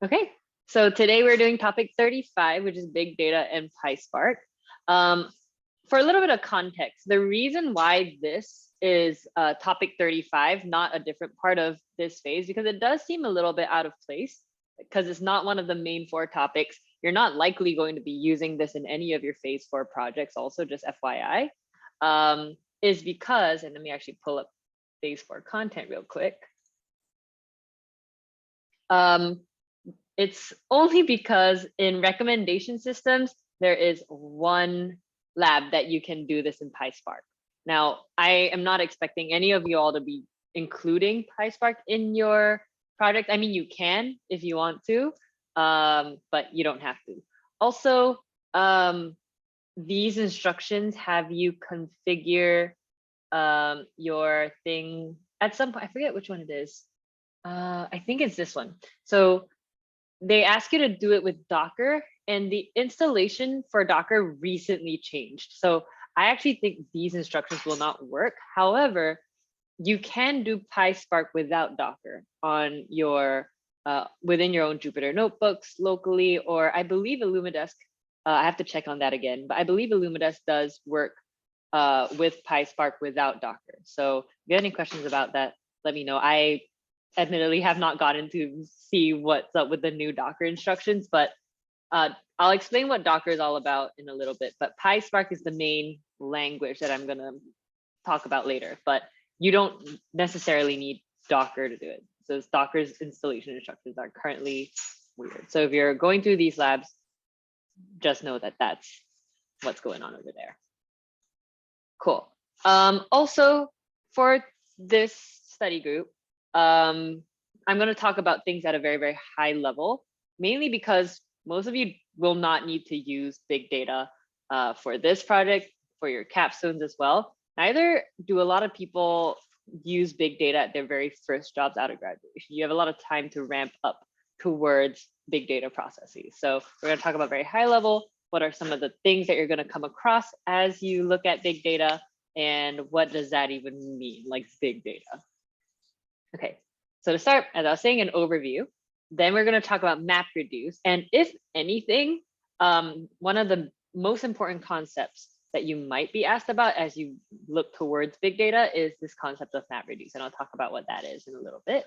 Okay, so today we're doing topic 35, which is big data and PySpark. For a little bit of context, the reason why this is topic 35, not a different part of this phase, because it does seem a little bit out of place, because it's not one of the main 4 topics. You're not likely going to be using this in any of your phase 4 projects, also just FYI, is because, and let me actually pull up phase 4 content real quick. It's only because in recommendation systems, there is one lab that you can do this in PySpark. Now, I am not expecting any of you all to be including PySpark in your project. I mean, you can if you want to, but you don't have to. Also, these instructions have you configure your thing at some point. I forget which one it is. I think it's this one. So they ask you to do it with Docker, and the installation for Docker recently changed. So I actually think these instructions will not work. However, you can do PySpark without Docker on your within your own Jupyter notebooks locally, or I believe Illumidesk. I have to check on that again, but I believe Illumidesk does work with PySpark without Docker. So if you have any questions about that, let me know. I admittedly have not gotten to see what's up with the new Docker instructions, but I'll explain what Docker is all about in a little bit. But PySpark is the main language that I'm going to talk about later, but you don't necessarily need Docker to do it. So Docker's installation instructions are currently weird. So if you're going through these labs, just know that that's what's going on over there. Cool. Also, for this study group, I'm going to talk about things at a very, very high level, mainly because most of you will not need to use big data for this project, for your capstones as well. Neither do a lot of people use big data at their very first jobs out of graduation. You have a lot of time to ramp up towards big data processes. So we're going to talk about very high level. What are some of the things that you're going to come across as you look at big data, and what does that even mean, like big data? Okay, so to start, as I was saying, an overview, then we're going to talk about MapReduce. And if anything, one of the most important concepts that you might be asked about as you look towards big data is this concept of MapReduce. And I'll talk about what that is in a little bit.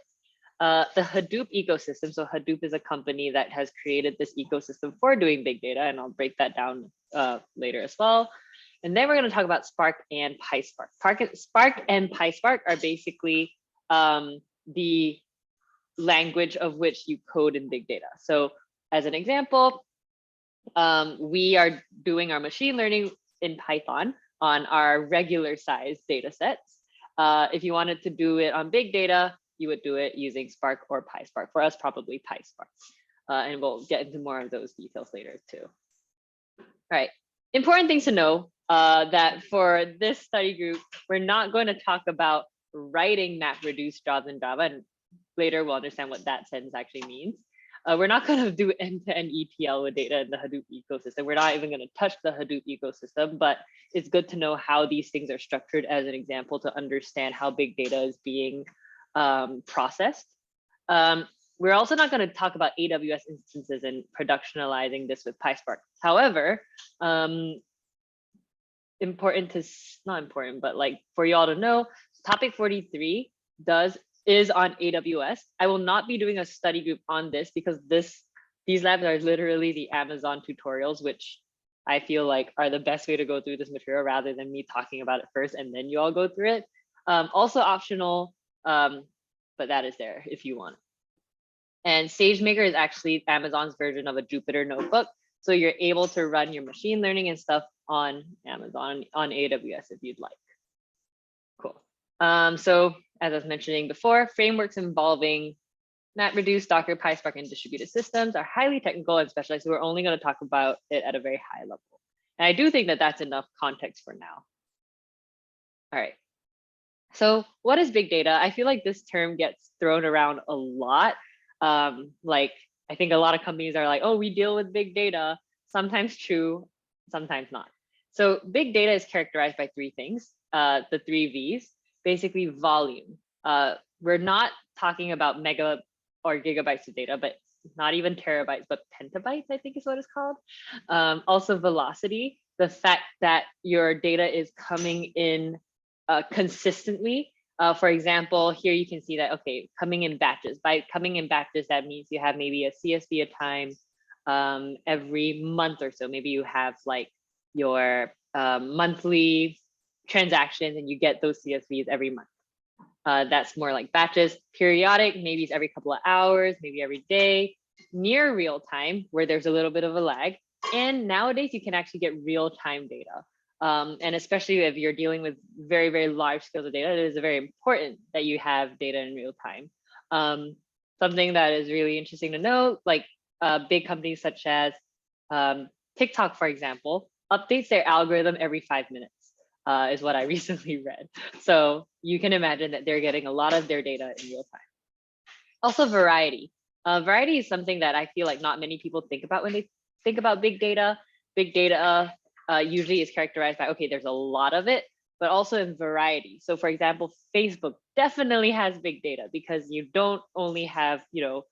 The Hadoop ecosystem. So Hadoop is a company that has created this ecosystem for doing big data, and I'll break that down later as well. And then we're going to talk about Spark and PySpark. Spark and PySpark are basically the language of which you code in big data. So as an example, we are doing our machine learning in Python on our regular size data sets. If you wanted to do it on big data, you would do it using Spark or PySpark. For us, probably PySpark. And we'll get into more of those details later too. All right, important things to know that for this study group, we're not going to talk about writing MapReduce jobs in Java, and later we'll understand what that sentence actually means. We're not going to do end-to-end ETL with data in the Hadoop ecosystem. We're not even going to touch the Hadoop ecosystem, but it's good to know how these things are structured as an example to understand how big data is being processed. We're also not going to talk about AWS instances and productionalizing this with PySpark. However, important to, not important, but like for you all to know, topic 43 is on AWS. I will not be doing a study group on this because these labs are literally the Amazon tutorials, which I feel like are the best way to go through this material rather than me talking about it first and then you all go through it. Also optional, but that is there if you want. And SageMaker is actually Amazon's version of a Jupyter notebook. So you're able to run your machine learning and stuff on Amazon, on AWS if you'd like. Cool. So as I was mentioning before, frameworks involving MapReduce, Docker, PySpark, and distributed systems are highly technical and specialized. So we're only going to talk about it at a very high level. And I do think that that's enough context for now. All right. So what is big data? I feel like this term gets thrown around a lot. Like I think a lot of companies are like, oh, we deal with big data. Sometimes true, sometimes not. So big data is characterized by 3 things, the 3 V's. Basically volume. We're not talking about mega or gigabytes of data, but not even terabytes, but petabytes, I think is what it's called. Also velocity, the fact that your data is coming in consistently. For example, here you can see that, okay, coming in batches. By coming in batches, that means you have maybe a CSV at time every month or so. Maybe you have like your monthly transactions and you get those CSVs every month. That's more like batches. Periodic, maybe it's every couple of hours, maybe every day. Near real time, where there's a little bit of a lag. And nowadays you can actually get real time data. And especially if you're dealing with very, very large scales of data, it is very important that you have data in real time. Something that is really interesting to note, like big companies such as TikTok, for example, updates their algorithm every 5 minutes, is what I recently read. So you can imagine that they're getting a lot of their data in real time. Also variety. Variety is something that I feel like not many people think about when they think about big data. Big data usually is characterized by, okay, there's a lot of it, but also in variety. So for example, Facebook definitely has big data because you don't only have, you know,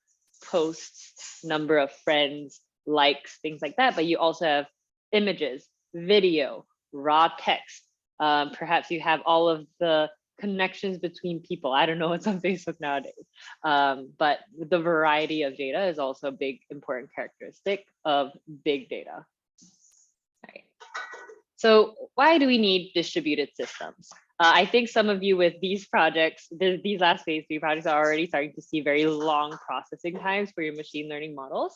posts, number of friends, likes, things like that, but you also have images, video, raw text. Perhaps you have all of the connections between people. I don't know what's on Facebook nowadays, but the variety of data is also a big important characteristic of big data. Right. So why do we need distributed systems? I think some of you with these projects, these last phase 3 projects are already starting to see very long processing times for your machine learning models.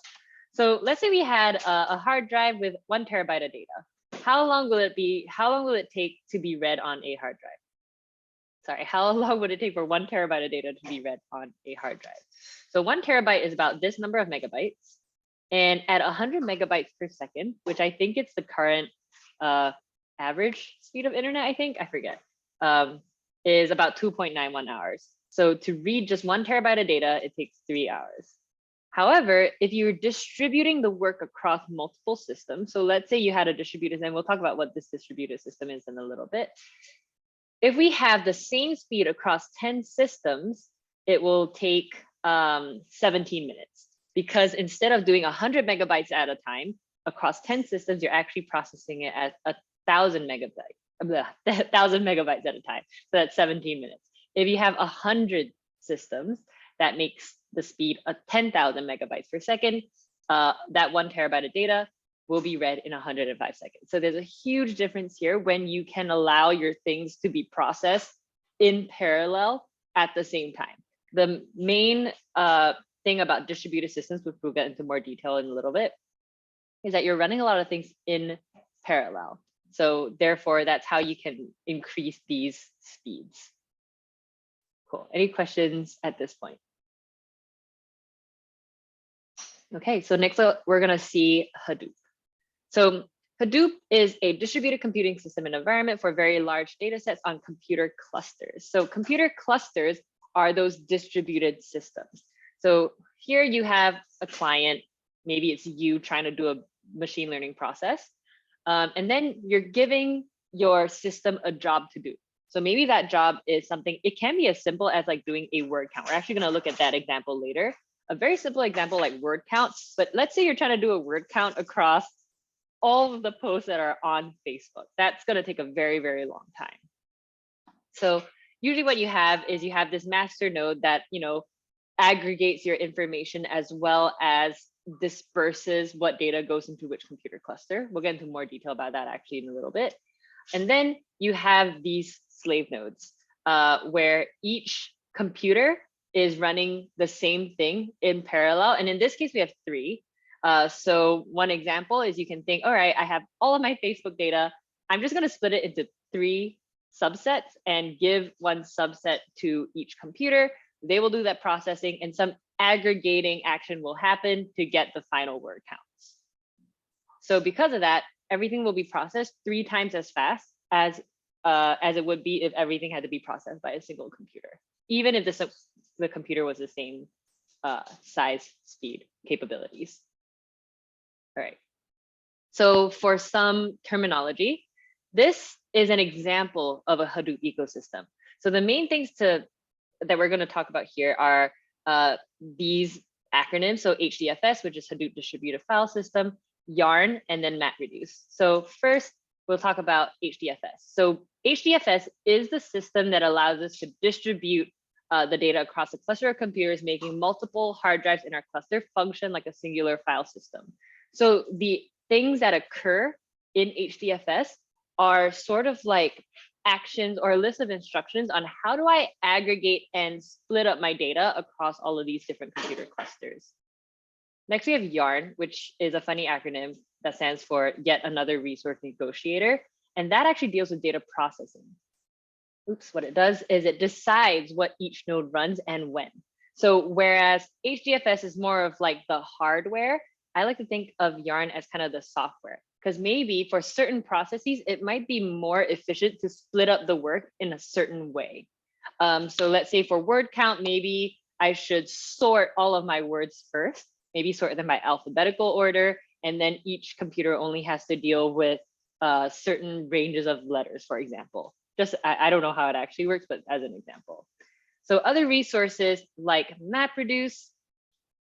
So let's say we had a hard drive with 1 terabyte of data. How long will it be? How long will it take to be read on a hard drive? Sorry, how long would it take for 1 terabyte of data to be read on a hard drive? So 1 terabyte is about this number of megabytes. And at 100 megabytes per second, which I think it's the current average speed of internet, I forget, is about 2.91 hours. So to read just 1 terabyte of data, it takes 3 hours. However, if you're distributing the work across multiple systems, so let's say you had a distributed, and we'll talk about what this distributed system is in a little bit. If we have the same speed across 10 systems, it will take 17 minutes, because instead of doing 100 megabytes at a time across 10 systems, you're actually processing it at 1,000 megabytes at a time. So that's 17 minutes. If you have 100 systems, that makes the speed of 10,000 megabytes per second. That 1 terabyte of data will be read in 105 seconds. So there's a huge difference here when you can allow your things to be processed in parallel at the same time. The main thing about distributed systems, which we'll get into more detail in a little bit, is that you're running a lot of things in parallel. So therefore, that's how you can increase these speeds. Cool. Any questions at this point? Okay, so next we're going to see Hadoop. So Hadoop is a distributed computing system and environment for very large data sets on computer clusters. So computer clusters are those distributed systems. So here you have a client, maybe it's you trying to do a machine learning process, and then you're giving your system a job to do. So maybe that job is something, it can be as simple as like doing a word count. We're actually going to look at that example later. A very simple example like word count, but let's say you're trying to do a word count across all of the posts that are on Facebook. That's going to take a very, very long time. So usually what you have is you have this master node that, you know, aggregates your information as well as disperses what data goes into which computer cluster. We'll get into more detail about that actually in a little bit. And then you have these slave nodes where each computer is running the same thing in parallel. And in this case, we have 3. So one example is you can think, all right, I have all of my Facebook data. I'm just going to split it into 3 subsets and give one subset to each computer. They will do that processing and some aggregating action will happen to get the final word counts. So because of that, everything will be processed 3 times as fast as it would be if everything had to be processed by a single computer, even if the computer was the same size, speed, capabilities. All right. So for some terminology, this is an example of a Hadoop ecosystem. So the main things that we're going to talk about here are these acronyms. So HDFS, which is Hadoop Distributed File System, Yarn, and then MapReduce. So first, we'll talk about HDFS. So HDFS is the system that allows us to distribute the data across a cluster of computers, making multiple hard drives in our cluster function like a singular file system. So the things that occur in HDFS are sort of like actions or a list of instructions on how do I aggregate and split up my data across all of these different computer clusters. Next, we have Yarn, which is a funny acronym that stands for Yet Another Resource Negotiator. And that actually deals with data processing. Oops, what it does is it decides what each node runs and when. So whereas HDFS is more of like the hardware, I like to think of Yarn as kind of the software, because maybe for certain processes, it might be more efficient to split up the work in a certain way. So let's say for word count, maybe I should sort all of my words first, maybe sort them by alphabetical order, and then each computer only has to deal with certain ranges of letters, for example. Just, I don't know how it actually works, but as an example. So other resources like MapReduce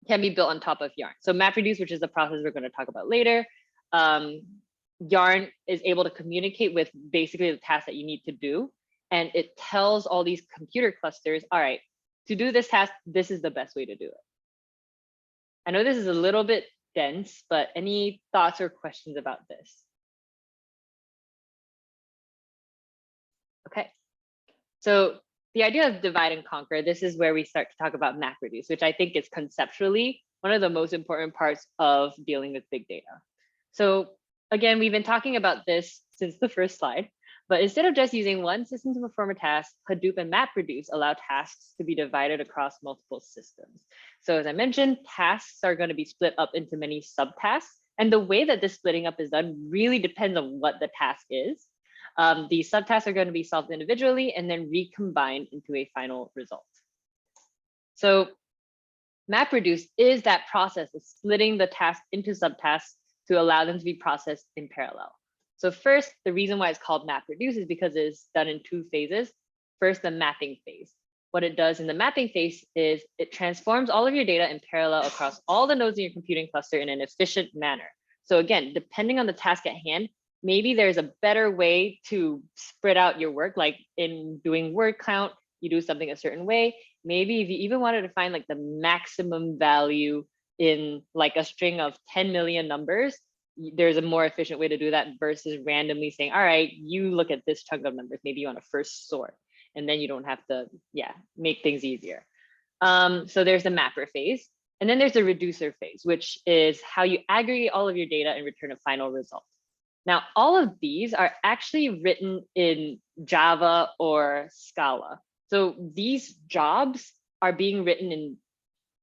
can be built on top of Yarn. So MapReduce, which is the process we're going to talk about later, Yarn is able to communicate with basically the task that you need to do. And it tells all these computer clusters, all right, to do this task, this is the best way to do it. I know this is a little bit dense, but any thoughts or questions about this? Okay, so the idea of divide and conquer, this is where we start to talk about MapReduce, which I think is conceptually one of the most important parts of dealing with big data. So again, we've been talking about this since the first slide, but instead of just using one system to perform a task, Hadoop and MapReduce allow tasks to be divided across multiple systems. So as I mentioned, tasks are going to be split up into many subtasks. And the way that this splitting up is done really depends on what the task is. These subtasks are going to be solved individually and then recombined into a final result. So MapReduce is that process of splitting the task into subtasks to allow them to be processed in parallel. So first, the reason why it's called MapReduce is because it's done in two phases. First, the mapping phase. What it does in the mapping phase is it transforms all of your data in parallel across all the nodes in your computing cluster in an efficient manner. So again, depending on the task at hand, maybe there's a better way to spread out your work, like in doing word count, you do something a certain way. Maybe if you even wanted to find like the maximum value in like a string of 10 million numbers, there's a more efficient way to do that versus randomly saying, all right, you look at this chunk of numbers, maybe you want to first sort, and then you don't have to, make things easier. So there's the mapper phase. And then there's the reducer phase, which is how you aggregate all of your data and return a final result. Now, all of these are actually written in Java or Scala. So these jobs are being written in,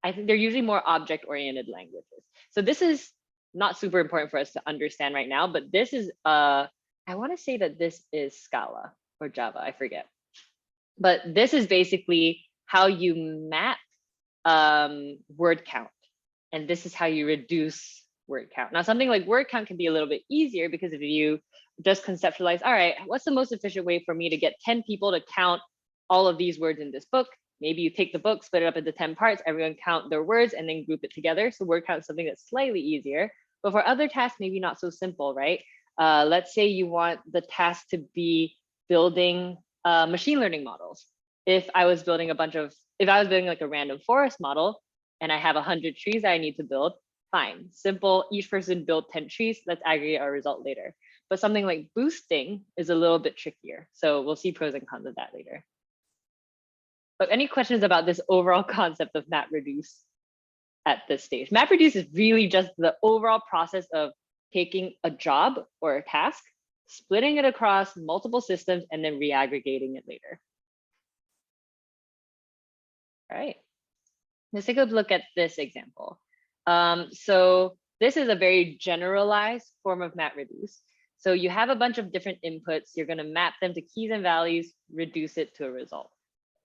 I think they're usually more object-oriented languages. So this is not super important for us to understand right now, but this is, I want to say that this is Scala or Java, I forget. But this is basically how you map word count. And this is how you reduce word count. Now, something like word count can be a little bit easier because if you just conceptualize, all right, what's the most efficient way for me to get 10 people to count all of these words in this book? Maybe you take the book, split it up into 10 parts, everyone count their words and then group it together. So word count is something that's slightly easier, but for other tasks, maybe not so simple, right? Let's say you want the task to be building machine learning models. If I was building like a random forest model and I have 100 trees that I need to build, fine, simple, each person build 10 trees, let's aggregate our result later. But something like boosting is a little bit trickier. So we'll see pros and cons of that later. But any questions about this overall concept of MapReduce at this stage? MapReduce is really just the overall process of taking a job or a task, splitting it across multiple systems, and then reaggregating it later. All right, let's take a look at this example. So this is a very generalized form of MapReduce. So you have a bunch of different inputs. You're going to map them to keys and values, reduce it to a result.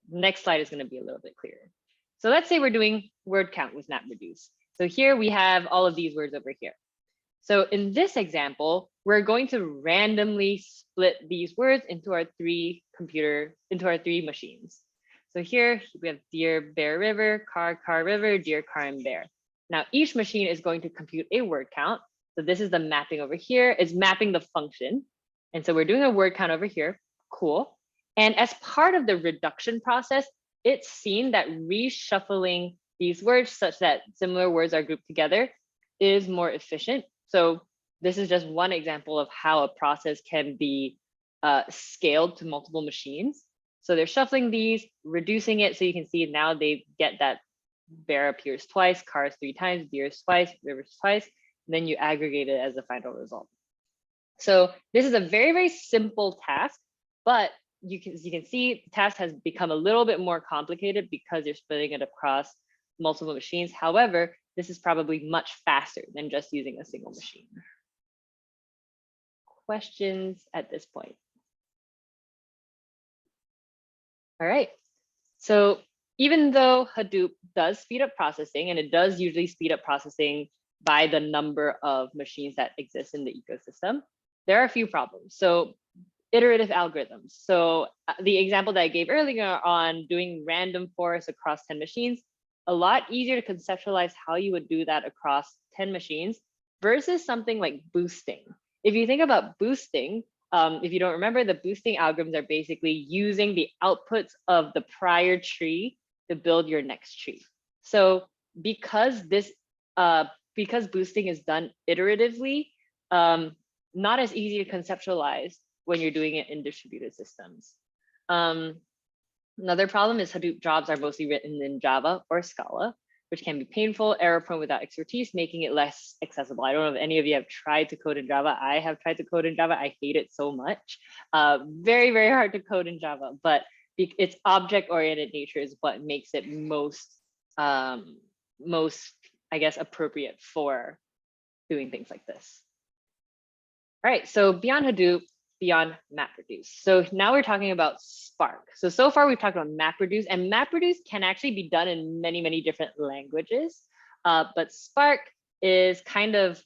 Next slide is going to be a little bit clearer. So let's say we're doing word count with MapReduce. So here we have all of these words over here. So in this example, we're going to randomly split these words into our three machines. So here we have deer, bear, river, car, river, deer, car, and bear. Now each machine is going to compute a word count. So this is the mapping over here. It's mapping the function. And so we're doing a word count over here. Cool. And as part of the reduction process, it's seen that reshuffling these words such that similar words are grouped together is more efficient. So this is just one example of how a process can be scaled to multiple machines. So they're shuffling these, reducing it. So you can see now they get that bear appears twice, cars 3 times, deer twice, rivers twice. Then you aggregate it as the final result. So this is a very, very simple task, but you can see the task has become a little bit more complicated because you're splitting it across multiple machines. However, this is probably much faster than just using a single machine. Questions at this point? All right. So even though Hadoop does speed up processing, and it does usually speed up processing by the number of machines that exist in the ecosystem, there are a few problems. So iterative algorithms. So the example that I gave earlier on doing random forests across 10 machines, a lot easier to conceptualize how you would do that across 10 machines versus something like boosting. If you think about boosting, if you don't remember, the boosting algorithms are basically using the outputs of the prior tree to build your next tree. So because boosting is done iteratively, not as easy to conceptualize when you're doing it in distributed systems. Another problem is Hadoop jobs are mostly written in Java or Scala, which can be painful, error prone without expertise, making it less accessible. I don't know if any of you have tried to code in Java. I have tried to code in Java. I hate it so much. Very, very hard to code in Java, but its object-oriented nature is what makes it most, I guess, appropriate for doing things like this. All right, so beyond Hadoop, beyond MapReduce. So now we're talking about Spark. So far we've talked about MapReduce, and MapReduce can actually be done in many, many different languages. But Spark is kind of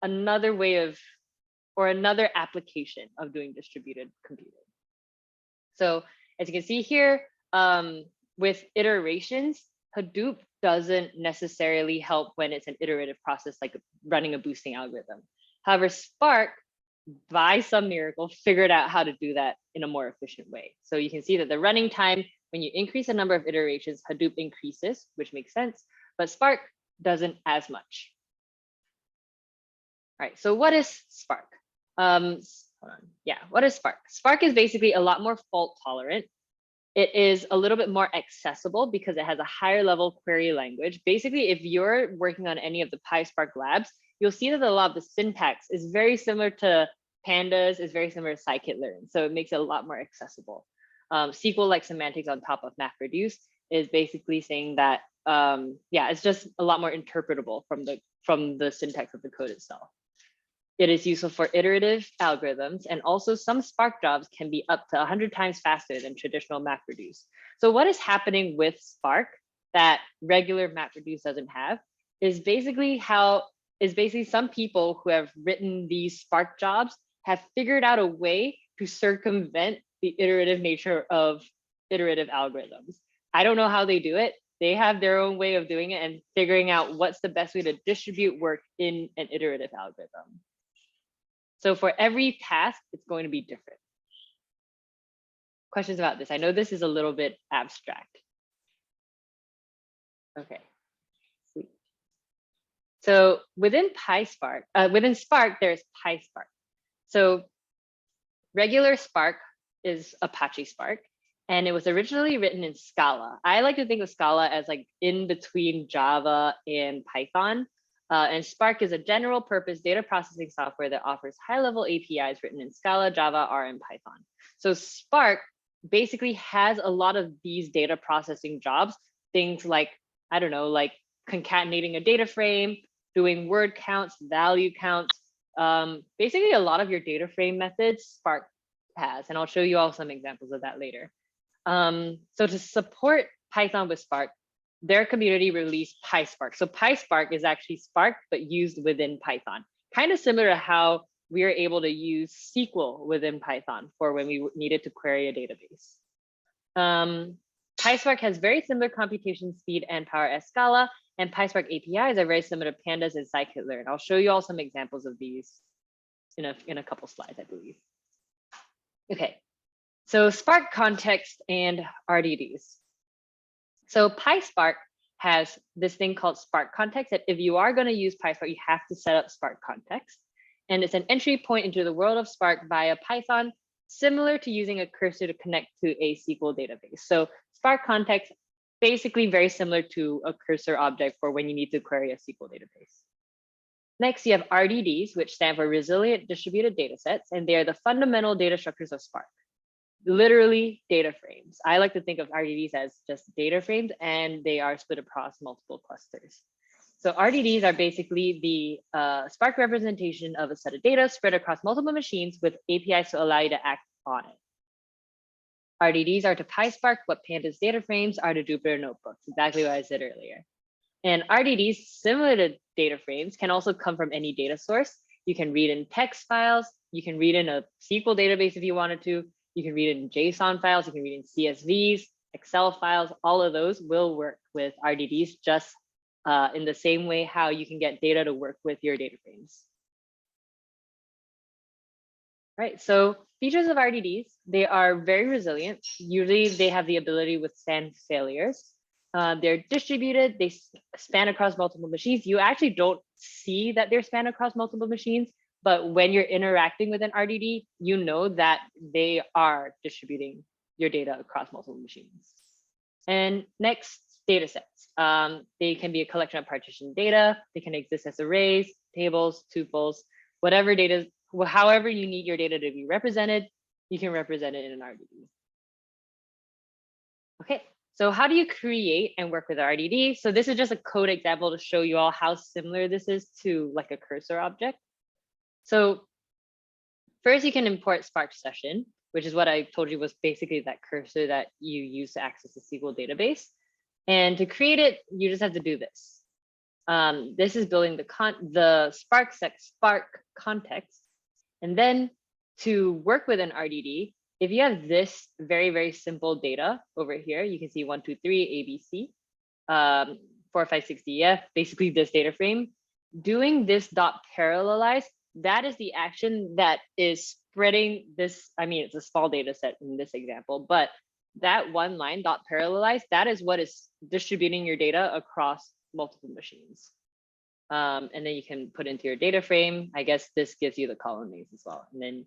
another way of, or another application of doing distributed computing. So as you can see here, with iterations, Hadoop doesn't necessarily help when it's an iterative process like running a boosting algorithm. However, Spark, by some miracle, figured out how to do that in a more efficient way. So you can see that the running time, when you increase the number of iterations, Hadoop increases, which makes sense, but Spark doesn't as much. All right, so what is Spark? What is Spark? Spark is basically a lot more fault tolerant. It is a little bit more accessible because it has a higher level query language. Basically, if you're working on any of the PySpark labs, you'll see that a lot of the syntax is very similar to pandas, is very similar to scikit-learn. So it makes it a lot more accessible. SQL-like semantics on top of MapReduce is basically saying that, it's just a lot more interpretable from the syntax of the code itself. It is useful for iterative algorithms, and also some Spark jobs can be up to 100 times faster than traditional MapReduce. So what is happening with Spark that regular MapReduce doesn't have is basically some people who have written these Spark jobs have figured out a way to circumvent the iterative nature of iterative algorithms. I don't know how they do it. They have their own way of doing it and figuring out what's the best way to distribute work in an iterative algorithm. So for every task, it's going to be different. Questions about this? I know this is a little bit abstract. Okay, sweet. So within Spark, there's PySpark. So regular Spark is Apache Spark, and it was originally written in Scala. I like to think of Scala as like in between Java and Python. And Spark is a general purpose data processing software that offers high-level APIs written in Scala, Java, R, and Python. So Spark basically has a lot of these data processing jobs, things like, I don't know, like concatenating a data frame, doing word counts, value counts. Basically, a lot of your data frame methods Spark has, and I'll show you all some examples of that later. So to support Python with Spark, their community released PySpark. So PySpark is actually Spark, but used within Python. Kind of similar to how we are able to use SQL within Python for when we needed to query a database. PySpark has very similar computation speed and power as Scala, and PySpark APIs are very similar to Pandas and scikit-learn. I'll show you all some examples of these in a couple slides, I believe. Okay, so SparkContext and RDDs. So PySpark has this thing called SparkContext that if you are going to use PySpark, you have to set up SparkContext. And it's an entry point into the world of Spark via Python, similar to using a cursor to connect to a SQL database. So SparkContext, basically very similar to a cursor object for when you need to query a SQL database. Next, you have RDDs, which stand for Resilient Distributed Datasets, and they are the fundamental data structures of Spark. Literally data frames. I like to think of RDDs as just data frames, and they are split across multiple clusters. So RDDs are basically the Spark representation of a set of data spread across multiple machines with APIs to allow you to act on it. RDDs are to PySpark what Pandas data frames are to Jupyter notebooks, exactly what I said earlier. And RDDs, similar to data frames, can also come from any data source. You can read in text files, you can read in a SQL database if you wanted to, you can read in JSON files, you can read in CSVs, Excel files, all of those will work with RDDs just in the same way how you can get data to work with your data frames. Right, so features of RDDs, they are very resilient. Usually they have the ability to withstand failures. They're distributed, they span across multiple machines. You actually don't see that they're span across multiple machines, but when you're interacting with an RDD, you know that they are distributing your data across multiple machines. And next, data sets. They can be a collection of partitioned data. They can exist as arrays, tables, tuples, whatever data, however you need your data to be represented, you can represent it in an RDD. Okay, so how do you create and work with RDD? So this is just a code example to show you all how similar this is to like a cursor object. So first you can import Spark session, which is what I told you was basically that cursor that you use to access the SQL database. And to create it, you just have to do this. This is building the Spark context. And then to work with an RDD, if you have this very, very simple data over here, you can see 1, 2, 3, ABC, 4, 5, 6, DF, basically this data frame. Doing this dot parallelize, that is the action that is spreading this. I mean, it's a small data set in this example, but that one line dot parallelize, that is what is distributing your data across multiple machines. And then you can put into your data frame. I guess this gives you the column names as well. And then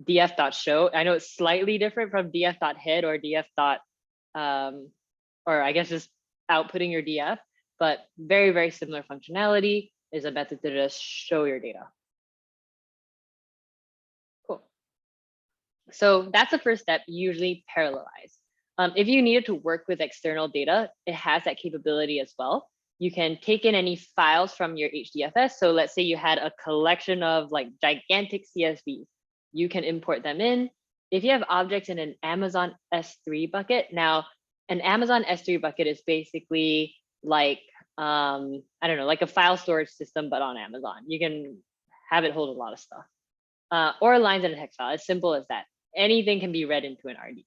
df.show, I know it's slightly different from df.head or df. Or I guess just outputting your df, but very, very similar functionality is a method to just show your data. Cool. So that's the first step, usually parallelize. If you needed to work with external data, it has that capability as well. You can take in any files from your HDFS. So let's say you had a collection of like gigantic CSVs. You can import them in. If you have objects in an Amazon S3 bucket, now an Amazon S3 bucket is basically like, I don't know, like a file storage system, but on Amazon. You can have it hold a lot of stuff. Or lines in a text file, as simple as that. Anything can be read into an RDD.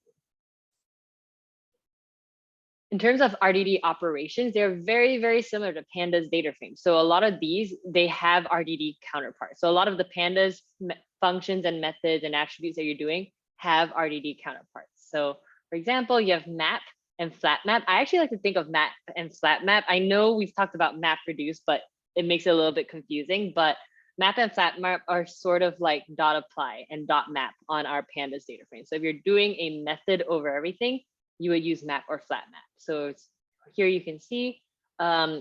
In terms of RDD operations, they're very, very similar to Pandas data frames. So a lot of these, they have RDD counterparts. So a lot of the Pandas functions and methods and attributes that you're doing have RDD counterparts. So for example, you have map and flat map. I actually like to think of map and flat map. I know we've talked about MapReduce, but it makes it a little bit confusing. But map and flat map are sort of like dot apply and dot map on our Pandas data frame. So if you're doing a method over everything, you would use map or flat map. So here you can see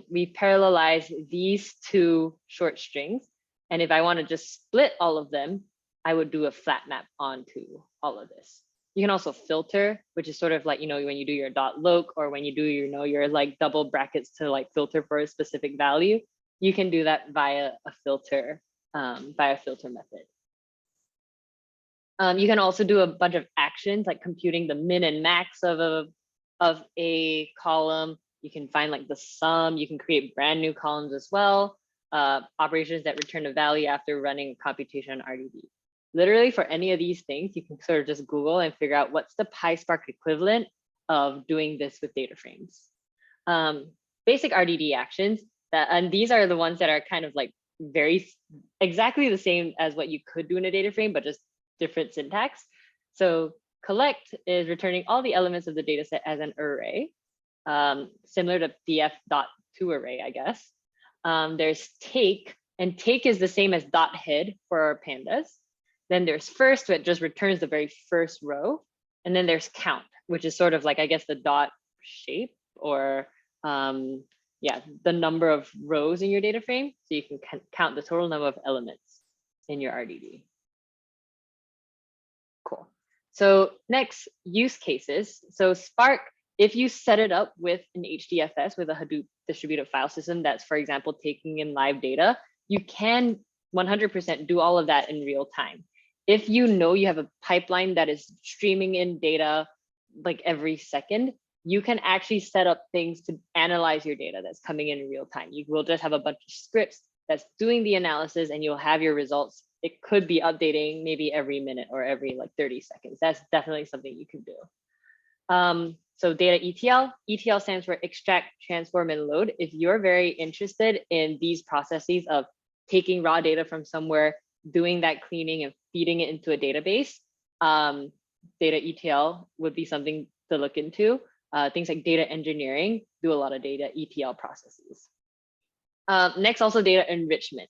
we parallelize these two short strings. And if I want to just split all of them, I would do a flat map onto all of this. You can also filter, which is sort of like, when you do your dot loc or when you do, your like double brackets to like filter for a specific value, you can do that via a filter method. You can also do a bunch of actions like computing the min and max of a column. You can find like the sum. You can create brand new columns as well. Operations that return a value after running a computation on RDD. Literally for any of these things, you can sort of just Google and figure out what's the PySpark equivalent of doing this with data frames. Basic RDD actions, and these are the ones that are kind of like exactly the same as what you could do in a data frame, but just different syntax. So collect is returning all the elements of the data set as an array, similar to df.toArray, I guess. There's take, and take is the same as dot head for our pandas. Then there's first, which just returns the very first row. And then there's count, which is sort of like, I guess, the dot shape, or yeah, the number of rows in your data frame. So you can count the total number of elements in your RDD. Cool. So next, use cases. So Spark, if you set it up with an HDFS, with a Hadoop distributed file system that's, for example, taking in live data, you can 100% do all of that in real time. If you know you have a pipeline that is streaming in data like every second, you can actually set up things to analyze your data that's coming in real time. You will just have a bunch of scripts that's doing the analysis, and you'll have your results. It could be updating maybe every minute or every like 30 seconds. That's definitely something you can do. So data ETL. ETL stands for extract, transform, and load. If you're very interested in these processes of taking raw data from somewhere, doing that cleaning and feeding it into a database, data ETL would be something to look into. Things like data engineering do a lot of data ETL processes. Next, also data enrichment.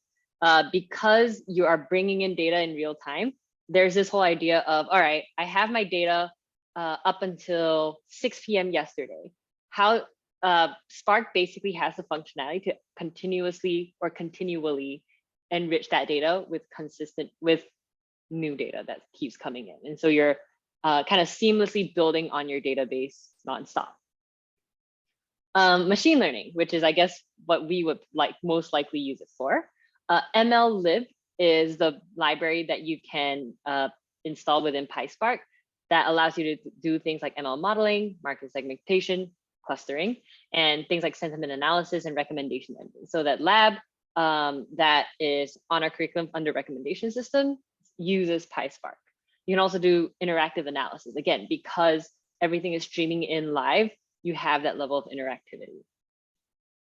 Because you are bringing in data in real time, there's this whole idea of, all right, I have my data up until 6 p.m. yesterday. How Spark basically has the functionality to continuously or continually enrich that data with new data that keeps coming in. And so you're kind of seamlessly building on your database nonstop. Machine learning, which is, I guess, what we would most likely use it for. MLlib is the library that you can install within PySpark that allows you to do things like ML modeling, market segmentation, clustering, and things like sentiment analysis and recommendation engines. So that lab that is on our curriculum under recommendation system uses PySpark. You can also do interactive analysis. Again, because everything is streaming in live, you have that level of interactivity.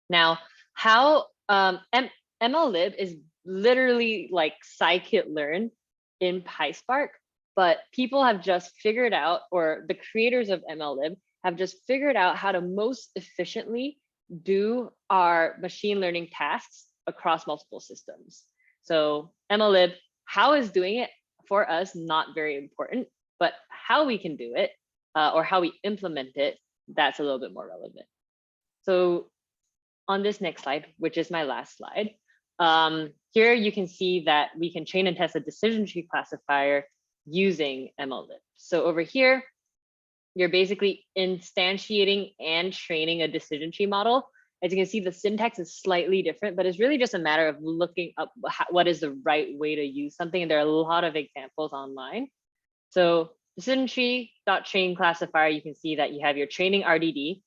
Now, how MLlib is literally like scikit-learn in PySpark, but people have just figured out, or the creators of MLlib have just figured out how to most efficiently do our machine learning tasks across multiple systems. So MLlib, how is doing it for us, not very important, but how we can do it or how we implement it, that's a little bit more relevant. So on this next slide, which is my last slide, here you can see that we can train and test a decision tree classifier using MLlib. So over here, you're basically instantiating and training a decision tree model. As you can see, the syntax is slightly different, but it's really just a matter of looking up what is the right way to use something. And there are a lot of examples online. So decision tree.train classifier, you can see that you have your training RDD.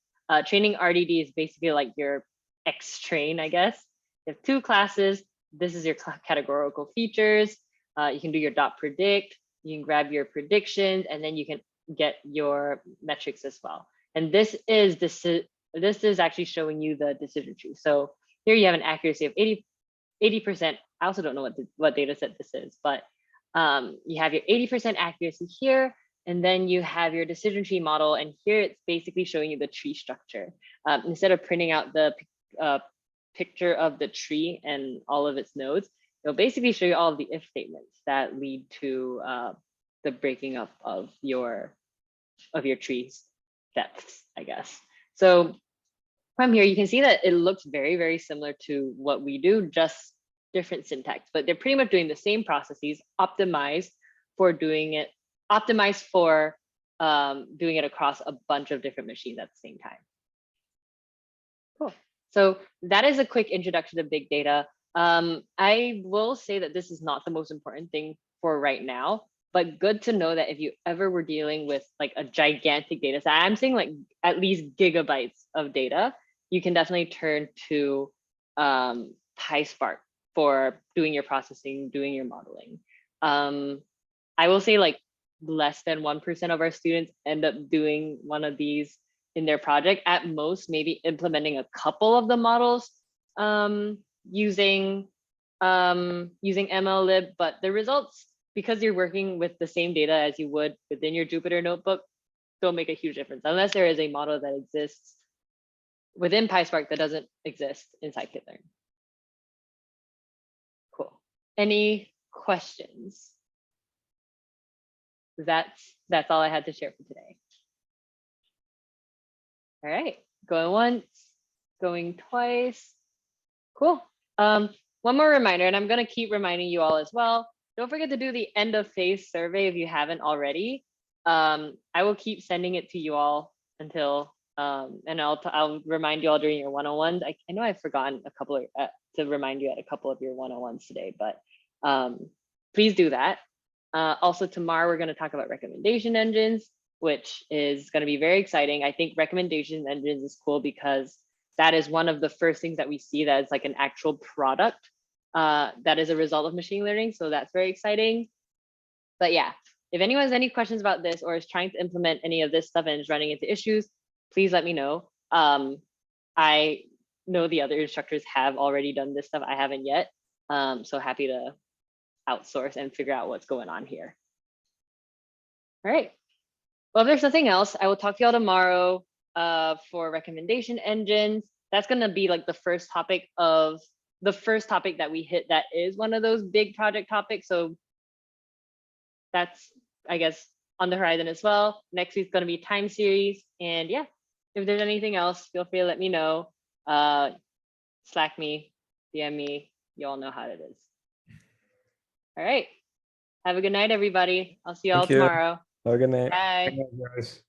Training RDD is basically like your X-train, I guess. You have two classes. This is your categorical features. You can do your .predict. You can grab your predictions, and then you can get your metrics as well. And this is actually showing you the decision tree. So here you have an accuracy of 80%. I also don't know what data set this is, but you have your 80% accuracy here, and then you have your decision tree model. And here it's basically showing you the tree structure. Instead of printing out the picture of the tree and all of its nodes, it'll basically show you all of the if statements that lead to the breaking up of your tree's depths, I guess. So from here, you can see that it looks very, very similar to what we do, just different syntax, but they're pretty much doing the same processes, optimized for doing it across a bunch of different machines at the same time. Cool. So that is a quick introduction to big data. I will say that this is not the most important thing for right now, but good to know that if you ever were dealing with like a gigantic data set, I'm saying like at least gigabytes of data, you can definitely turn to PySpark for doing your processing, doing your modeling. I will say like less than 1% of our students end up doing one of these in their project. At most, maybe implementing a couple of the models using MLlib, but the results, because you're working with the same data as you would within your Jupyter notebook, don't make a huge difference unless there is a model that exists within PySpark that doesn't exist in scikit-learn. Cool. Any questions? That's all I had to share for today. All right, going once, going twice. Cool. One more reminder, and I'm going to keep reminding you all as well. Don't forget to do the end of phase survey if you haven't already. I will keep sending it to you all until, and I'll remind you all during your one-on-ones. I know I've forgotten a couple of, to remind you at a couple of your one-on-ones today, but please do that. Also tomorrow, we're going to talk about recommendation engines, which is going to be very exciting. I think recommendation engines is cool because that is one of the first things that we see that is like an actual product that is a result of machine learning. So that's very exciting. But yeah, if anyone has any questions about this or is trying to implement any of this stuff and is running into issues, please let me know. I know the other instructors have already done this stuff. I haven't yet. So happy to outsource and figure out what's going on here. All right. Well, if there's nothing else, I will talk to y'all tomorrow for recommendation engines. That's going to be like the first topic that we hit that is one of those big project topics. So that's, I guess, on the horizon as well. Next week's going to be time series. And yeah, if there's anything else, feel free to let me know. Slack me, DM me. You all know how it is. All right. Have a good night, everybody. I'll see you all tomorrow. Have a good night. Bye. Good night, guys.